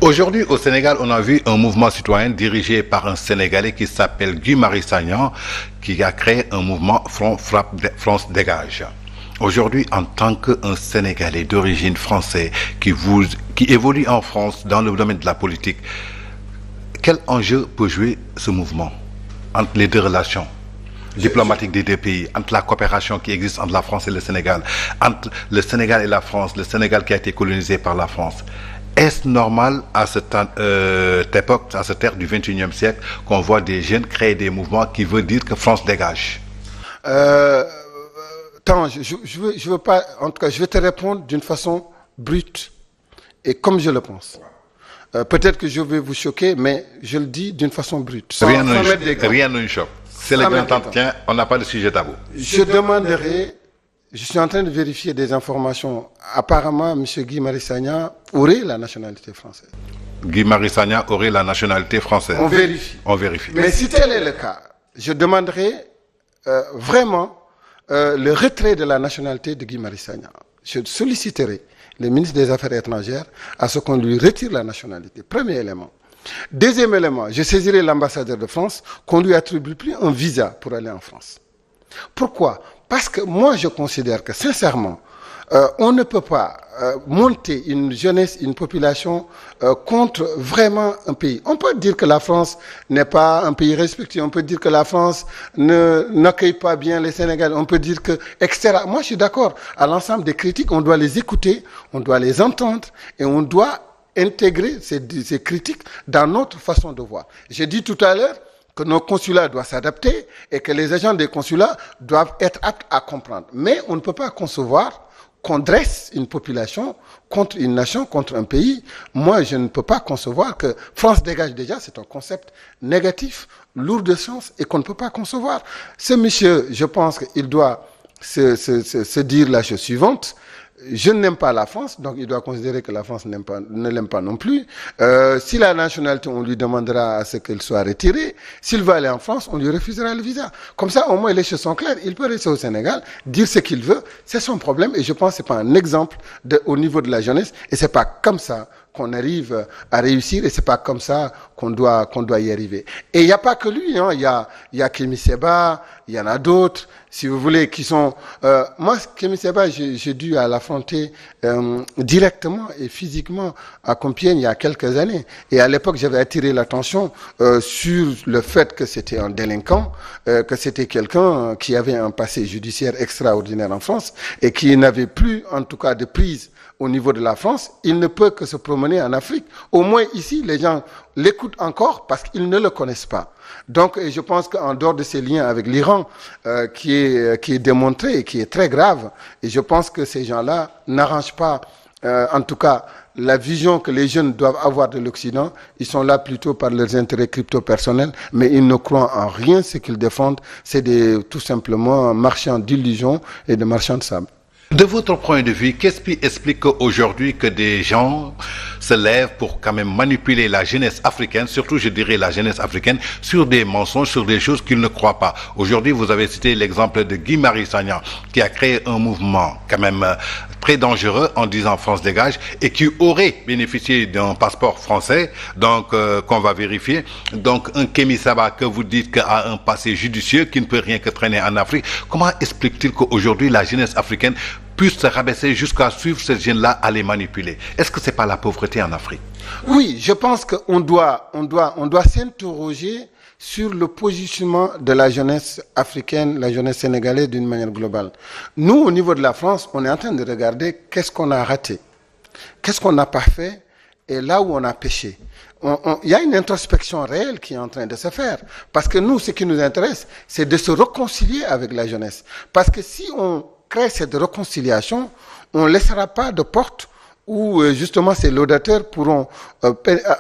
Aujourd'hui, au Sénégal, on a vu un mouvement citoyen dirigé par un Sénégalais qui s'appelle Guy Marius Sagna, qui a créé un mouvement France Dégage. Aujourd'hui, en tant qu'un Sénégalais d'origine française qui évolue en France dans le domaine de la politique, quel enjeu peut jouer ce mouvement entre les deux relations diplomatiques des deux pays, entre la coopération qui existe entre la France et le Sénégal, entre le Sénégal et la France, le Sénégal qui a été colonisé par la France? Est-ce normal à cette époque, à cette ère du XXIe siècle, qu'on voit des jeunes créer des mouvements qui veulent dire que France dégage? Attends, je veux pas, en tout cas, je vais te répondre d'une façon brute et comme je le pense. Peut-être que je vais vous choquer, mais je le dis d'une façon brute. Rien ne choque. C'est le grand entretien, on n'a pas de sujet tabou. Je demanderai, je suis en train de vérifier des informations. Apparemment, M. Guy Marius Sagna aurait la nationalité française. Guy Marius Sagna aurait la nationalité française. On vérifie. On vérifie. Mais si tel est le cas, je demanderai vraiment le retrait de la nationalité de Guy Marius Sagna. Je solliciterai le ministre des Affaires étrangères à ce qu'on lui retire la nationalité. Premier élément. Deuxième élément, je saisirai l'ambassadeur de France qu'on lui attribue plus un visa pour aller en France. Pourquoi? Parce que moi je considère que sincèrement, on ne peut pas monter une jeunesse, une population contre vraiment un pays. On peut dire que la France n'est pas un pays respectueux, on peut dire que la France n'accueille pas bien les Sénégalais, on peut dire que, etc. Moi je suis d'accord, à l'ensemble des critiques, on doit les écouter, on doit les entendre et on doit intégrer ces critiques dans notre façon de voir. J'ai dit tout à l'heure que nos consulats doivent s'adapter et que les agents des consulats doivent être aptes à comprendre. Mais on ne peut pas concevoir qu'on dresse une population contre une nation, contre un pays. Moi, je ne peux pas concevoir que France dégage déjà, c'est un concept négatif, lourd de sens et qu'on ne peut pas concevoir. Ce monsieur, je pense qu'il doit se dire la chose suivante. Je n'aime pas la France, donc il doit considérer que la France ne l'aime pas non plus. Si la nationalité, on lui demandera à ce qu'elle soit retirée. S'il veut aller en France, on lui refusera le visa. Comme ça, au moins, les choses sont claires. Il peut rester au Sénégal, dire ce qu'il veut. C'est son problème et je pense que ce n'est pas un exemple au niveau de la jeunesse et ce n'est pas comme ça qu'on arrive à réussir et c'est pas comme ça qu'on doit y arriver. Et il n'y a pas que lui, hein. Il y a Kémy Séba, il y en a d'autres, si vous voulez, qui sont... moi, Kémy Séba, j'ai dû l'affronter directement et physiquement à Compiègne il y a quelques années. Et à l'époque, j'avais attiré l'attention sur le fait que c'était un délinquant, que c'était quelqu'un qui avait un passé judiciaire extraordinaire en France et qui n'avait plus, en tout cas, de prise au niveau de la France, il ne peut que se promener en Afrique. Au moins ici, les gens l'écoutent encore parce qu'ils ne le connaissent pas. Donc, je pense qu'en dehors de ces liens avec l'Iran, qui est démontré et qui est très grave, et je pense que ces gens-là n'arrangent pas, en tout cas, la vision que les jeunes doivent avoir de l'Occident. Ils sont là plutôt par leurs intérêts crypto-personnels, mais ils ne croient en rien. Ce qu'ils défendent, c'est tout simplement marchands d'illusions et de marchands de sable. De votre point de vue, qu'est-ce qui explique aujourd'hui que des gens se lèvent pour quand même manipuler la jeunesse africaine, surtout je dirais la jeunesse africaine, sur des mensonges, sur des choses qu'ils ne croient pas? Aujourd'hui, vous avez cité l'exemple de Guy Marius Sagna, qui a créé un mouvement quand même très dangereux en disant France dégage et qui aurait bénéficié d'un passeport français, donc qu'on va vérifier. Donc un Kémy Séba que vous dites a un passé judicieux qui ne peut rien que traîner en Afrique. Comment explique-t-il qu'aujourd'hui la jeunesse africaine puisse se rabaisser jusqu'à suivre ces jeunes-là à les manipuler? Est-ce que c'est pas la pauvreté en Afrique? Oui, je pense qu'on doit s'interroger sur le positionnement de la jeunesse africaine, la jeunesse sénégalaise d'une manière globale. Nous, au niveau de la France, on est en train de regarder qu'est-ce qu'on a raté, qu'est-ce qu'on n'a pas fait et là où on a péché. Il y a une introspection réelle qui est en train de se faire. Parce que nous, ce qui nous intéresse, c'est de se réconcilier avec la jeunesse. Parce que si on crée cette réconciliation, on ne laissera pas de porte où justement ces laudateurs pourront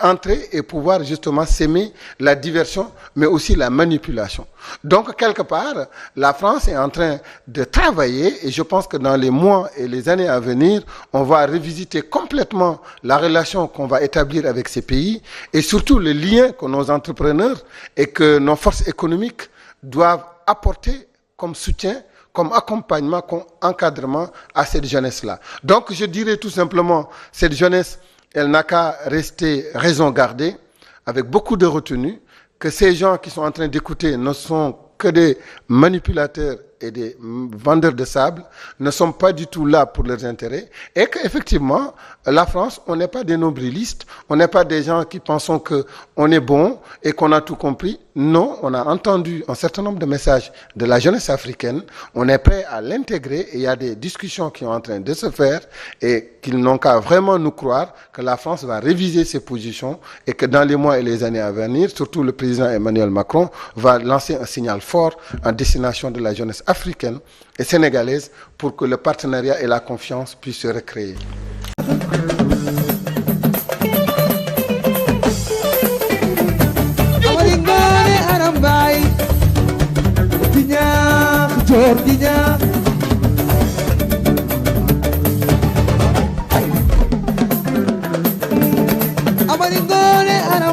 entrer et pouvoir justement s'aimer la diversion, mais aussi la manipulation. Donc, quelque part, la France est en train de travailler et je pense que dans les mois et les années à venir, on va revisiter complètement la relation qu'on va établir avec ces pays et surtout le lien que nos entrepreneurs et que nos forces économiques doivent apporter comme soutien, comme accompagnement, comme encadrement à cette jeunesse-là. Donc, je dirais tout simplement, cette jeunesse, elle n'a qu'à rester raison gardée, avec beaucoup de retenue, que ces gens qui sont en train d'écouter ne sont que des manipulateurs et des vendeurs de sable, ne sont pas du tout là pour leurs intérêts, et qu'effectivement, la France, on n'est pas des nombrilistes, on n'est pas des gens qui pensons qu'on est bon et qu'on a tout compris. Non, on a entendu un certain nombre de messages de la jeunesse africaine, on est prêt à l'intégrer et il y a des discussions qui sont en train de se faire et qu'ils n'ont qu'à vraiment nous croire que la France va réviser ses positions et que dans les mois et les années à venir, surtout le président Emmanuel Macron va lancer un signal fort en destination de la jeunesse africaine et sénégalaise pour que le partenariat et la confiance puissent se recréer. Georgina